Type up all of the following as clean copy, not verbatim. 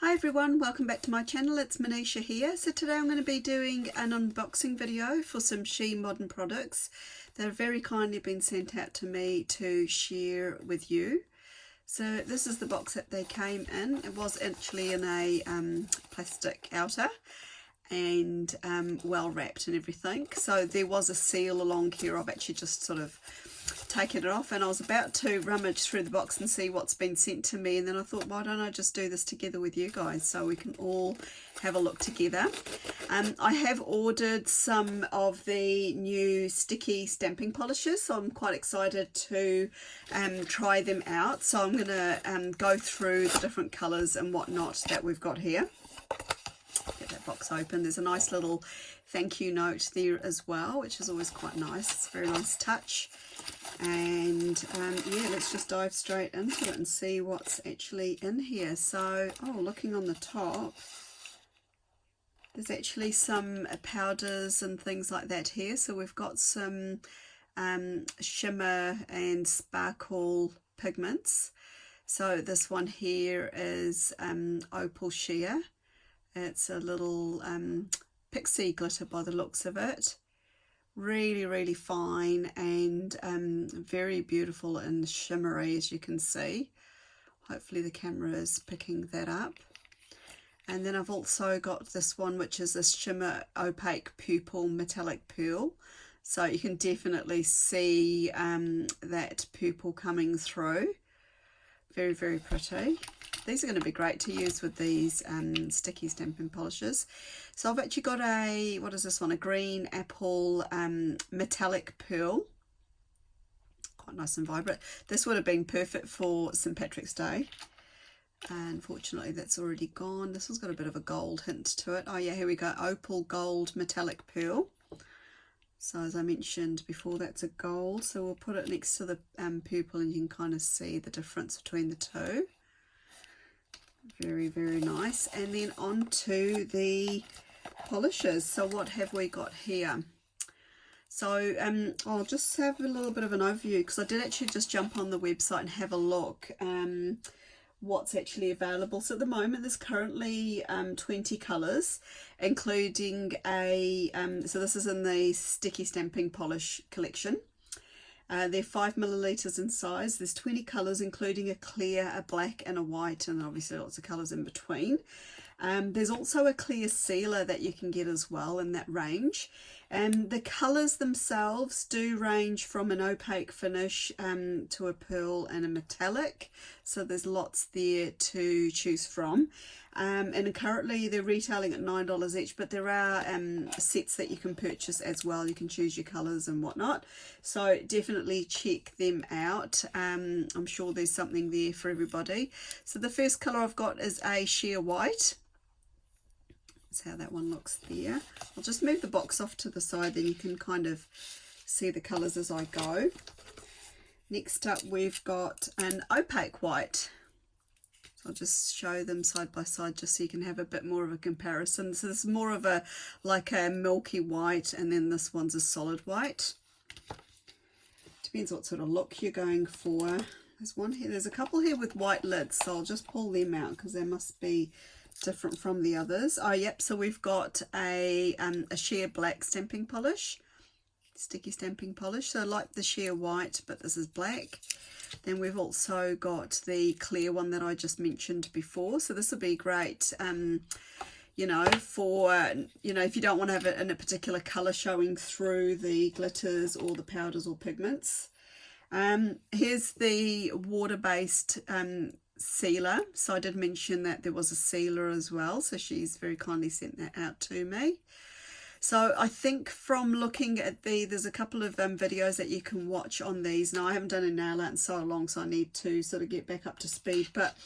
Hi everyone, welcome back to my channel. It's Manisha here. So today I'm going to be doing an unboxing video for some She Modern products that have very kindly been sent out to me to share with you. So this is the box that they came in. It was actually in a plastic outer and well wrapped and everything. So there was a seal along here. I've actually just sort of taken it off, and I was about to rummage through the box and see what's been sent to me, and then I thought, why don't I just do this together with you guys so we can all have a look together. I have ordered some of the new sticky stamping polishes, so I'm quite excited to try them out. So I'm going to go through the different colours and whatnot that we've got here. Get that box open. There's a nice little thank you note there as well, which is always quite nice. It's a very nice touch. And yeah, let's just dive straight into it and see what's actually in here. So, looking on the top, there's actually some powders and things like that here. So we've got some shimmer and sparkle pigments. So this one here is Opal Sheer. It's a little pixie glitter by the looks of it. Really fine and very beautiful and shimmery, as you can see. Hopefully the camera is picking that up. And then I've also got this one, which is this shimmer opaque pupil metallic pearl. So you can definitely see that pupil coming through. Very pretty. These are going to be great to use with these sticky stamping polishes. So I've actually got a, what is this one? A green apple metallic pearl. Quite nice and vibrant. This would have been perfect for St. Patrick's Day. Unfortunately, that's already gone. This one's got a bit of a gold hint to it. Oh yeah, here we go. Opal gold metallic pearl. So as I mentioned before, that's a gold. So we'll put it next to the purple, and you can kind of see the difference between the two. Very nice. And then on to the polishes. So what have we got here? So I'll just have a little bit of an overview, because I did actually just jump on the website and have a look what's actually available. So at the moment there's currently 20 colours, including a so this is in the sticky stamping polish collection. They're 5 milliliters in size. There's 20 colours, including a clear, a black and a white, and obviously lots of colours in between. There's also a clear sealer that you can get as well in that range. The colours themselves do range from an opaque finish to a pearl and a metallic. So there's lots there to choose from. And currently they're retailing at $9 each, but there are sets that you can purchase as well. You can choose your colours and whatnot. So definitely check them out. I'm sure there's something there for everybody. So the first colour I've got is a sheer white. That's how that one looks there. I'll just move the box off to the side, then you can kind of see the colours as I go. Next up we've got an opaque white. I'll just show them side by side just so you can have a bit more of a comparison. So this is more of a like a milky white, and then this one's a solid white. Depends what sort of look you're going for. There's one here, there's a couple here with white lids, so I'll just pull them out because they must be different from the others. Oh yep, so we've got a sheer black stamping polish, sticky stamping polish, so like the sheer white, but this is black. Then we've also got the clear one that I just mentioned before. So this will be great, you know, for, you know, if you don't want to have it in a particular colour showing through the glitters or the powders or pigments. Here's the water-based sealer. So I did mention that there was a sealer as well. So she's very kindly sent that out to me. So I think from looking at there's a couple of videos that you can watch on these. Now I haven't done a nail art in so long, so I need to sort of get back up to speed. But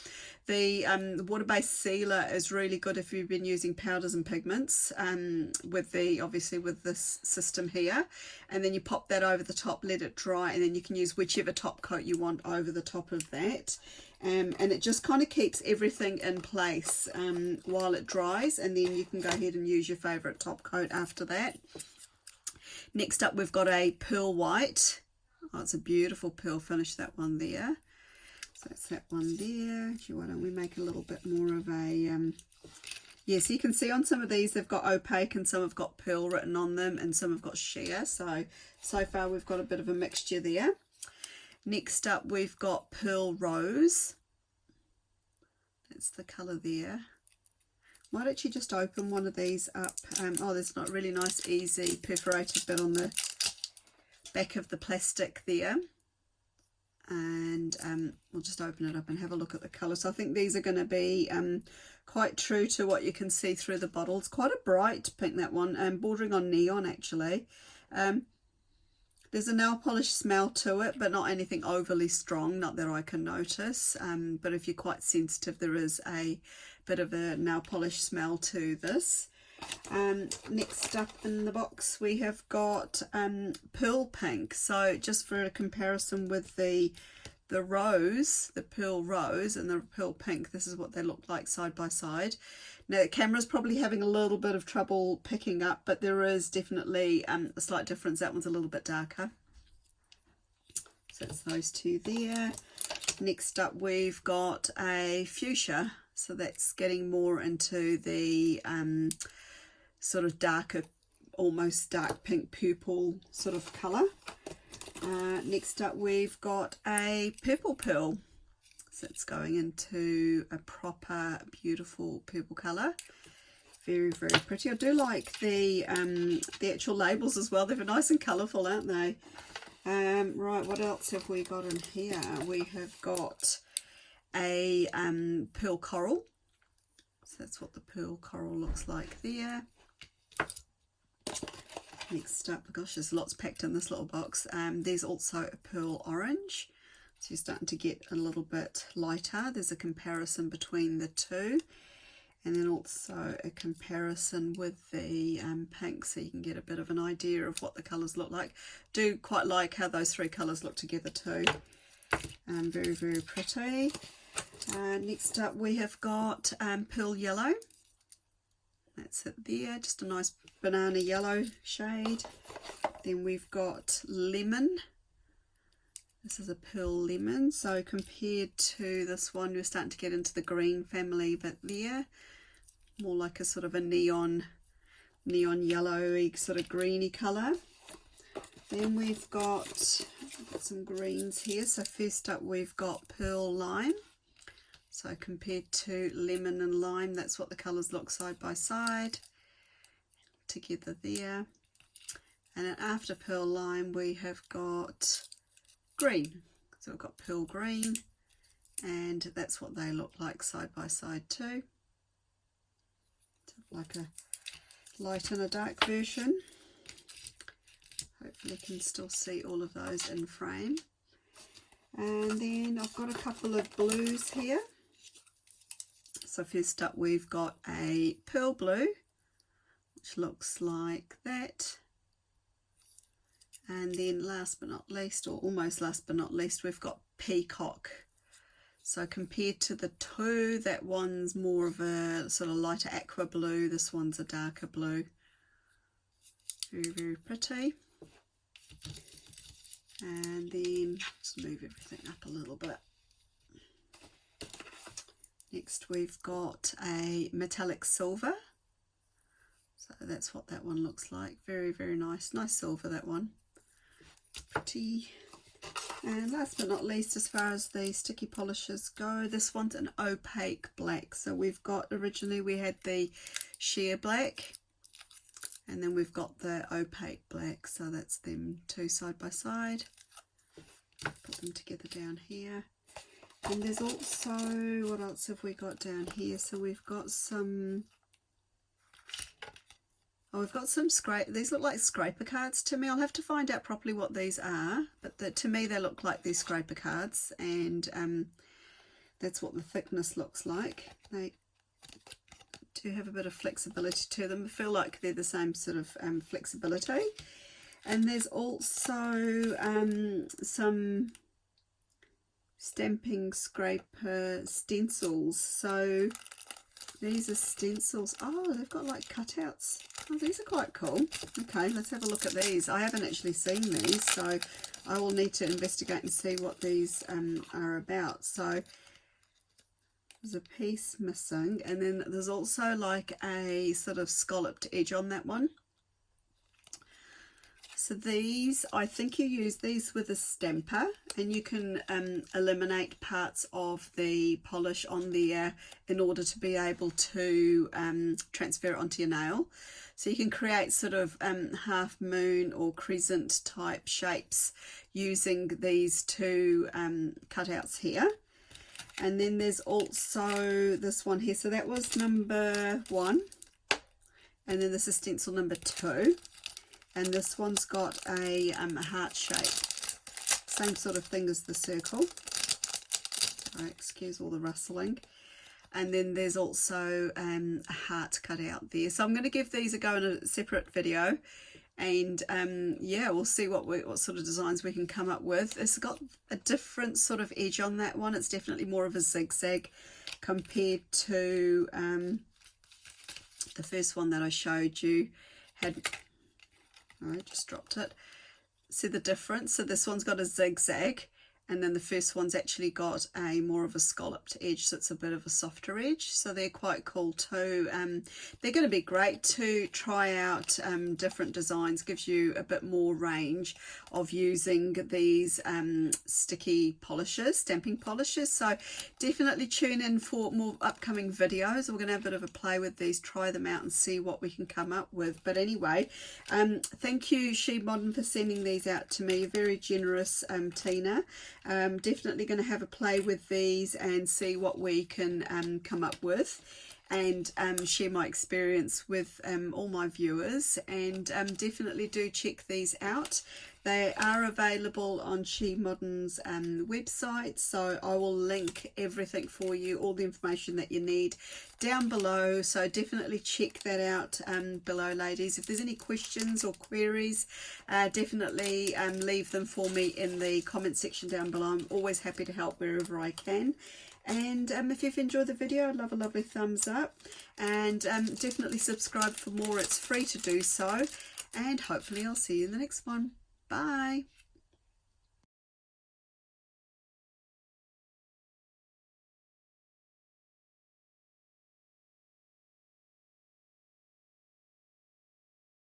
the water-based sealer is really good if you've been using powders and pigments obviously with this system here. And then you pop that over the top, let it dry, and then you can use whichever top coat you want over the top of that. And it just kind of keeps everything in place while it dries, and then you can go ahead and use your favourite top coat after that. Next up we've got a pearl white. Oh, it's a beautiful pearl finish, that one there. So that's that one there. Why don't we make a little bit more of a, yeah, so you can see on some of these they've got opaque and some have got pearl written on them and some have got sheer. So far we've got a bit of a mixture there. Next up we've got Pearl Rose. That's the colour there. Why don't you just open one of these up? Oh, there's not a really nice easy perforated bit on the back of the plastic there. And we'll just open it up and have a look at the colour. So I think these are going to be quite true to what you can see through the bottles. Quite a bright pink, that one, bordering on neon actually. There's a nail polish smell to it, but not anything overly strong, not that I can notice. But if you're quite sensitive, there is a bit of a nail polish smell to this. Next up in the box we have got Pearl Pink. So just for a comparison with the rose, the Pearl Rose and the Pearl Pink, this is what they look like side by side. Now the camera's probably having a little bit of trouble picking up, but there is definitely a slight difference. That one's a little bit darker. So it's those two there. Next up we've got a Fuchsia. So that's getting more into the sort of darker, almost dark pink purple sort of colour. Next up we've got a Purple Pearl. So it's going into a proper beautiful purple colour. Very, very pretty. I do like the actual labels as well. They're nice and colourful, aren't they? Right, what else have we got in here? We have got a Pearl Coral. So that's what the Pearl Coral looks like there. Next up, gosh, there's lots packed in this little box. There's also a Pearl Orange. So you're starting to get a little bit lighter. There's a comparison between the two. And then also a comparison with the pink, so you can get a bit of an idea of what the colours look like. Do quite like how those three colours look together too. Very, very pretty. Next up we have got Pearl Yellow. That's it there, just a nice banana yellow shade. Then we've got Lemon. This is a Pearl Lemon, so compared to this one we're starting to get into the green family bit there. More like a sort of a neon yellowy sort of greeny colour. Then we've got some greens here. So first up we've got Pearl Lime. So compared to lemon and lime, that's what the colours look side by side together there. And then after Pearl Lime we have got green. So we've got Pearl Green, and that's what they look like side by side too. Like a light and a dark version. Hopefully you can still see all of those in frame. And then I've got a couple of blues here. So first up we've got a Pearl Blue, which looks like that. And then last but not least, or almost last but not least, we've got Peacock. So compared to the two, that one's more of a sort of lighter aqua blue, this one's a darker blue. Very, very pretty. And then just move everything up a little bit. Next we've got a metallic silver. So that's what that one looks like. Very, very nice. Nice silver, that one. Pretty. And last but not least, as far as the sticky polishes go, this one's an opaque black. So we've got, originally we had the sheer black, and then we've got the opaque black. So that's them two side by side. Put them together down here. And there's also, what else have we got down here? So we've got some, oh, we've got some these look like scraper cards to me. I'll have to find out properly what these are, but to me they look like these scraper cards, and that's what the thickness looks like. They do have a bit of flexibility to them. I feel like they're the same sort of flexibility. And there's also some stamping scraper stencils. So These are stencils. Oh, they've got like cutouts. Oh, these are quite cool. Okay, let's have a look at these. I haven't actually seen these, so I will need to investigate and see what these are about. So there's a piece missing, and then there's also like a sort of scalloped edge on that one. So these, I think you use these with a stamper, and you can eliminate parts of the polish on there in order to be able to transfer it onto your nail. So you can create sort of half moon or crescent type shapes using these two cutouts here. And then there's also this one here. So that was number 1, and then this is stencil number 2. And this one's got a heart shape, same sort of thing as the circle. Sorry, excuse all the rustling. And then there's also a heart cut out there. So I'm going to give these a go in a separate video, and yeah, we'll see what sort of designs we can come up with. It's got a different sort of edge on that one. It's definitely more of a zigzag compared to the first one that I showed you had. I just dropped it. See the difference? So this one's got a zigzag, and then the first one's actually got a more of a scalloped edge, so it's a bit of a softer edge. So they're quite cool too. They're going to be great to try out different designs. Gives you a bit more range of using these sticky polishes, stamping polishes. So definitely tune in for more upcoming videos. We're going to have a bit of a play with these, try them out and see what we can come up with. But anyway, thank you She Modern for sending these out to me. Very generous, Tina. Definitely going to have a play with these and see what we can come up with, and share my experience with all my viewers. And definitely do check these out. They are available on She Modern's website, so I will link everything for you, all the information that you need down below. So definitely check that out below, ladies. If there's any questions or queries, definitely leave them for me in the comment section down below. I'm always happy to help wherever I can. And if you've enjoyed the video, I'd love a lovely thumbs up, and definitely subscribe for more. It's free to do so, and hopefully I'll see you in the next one. Bye.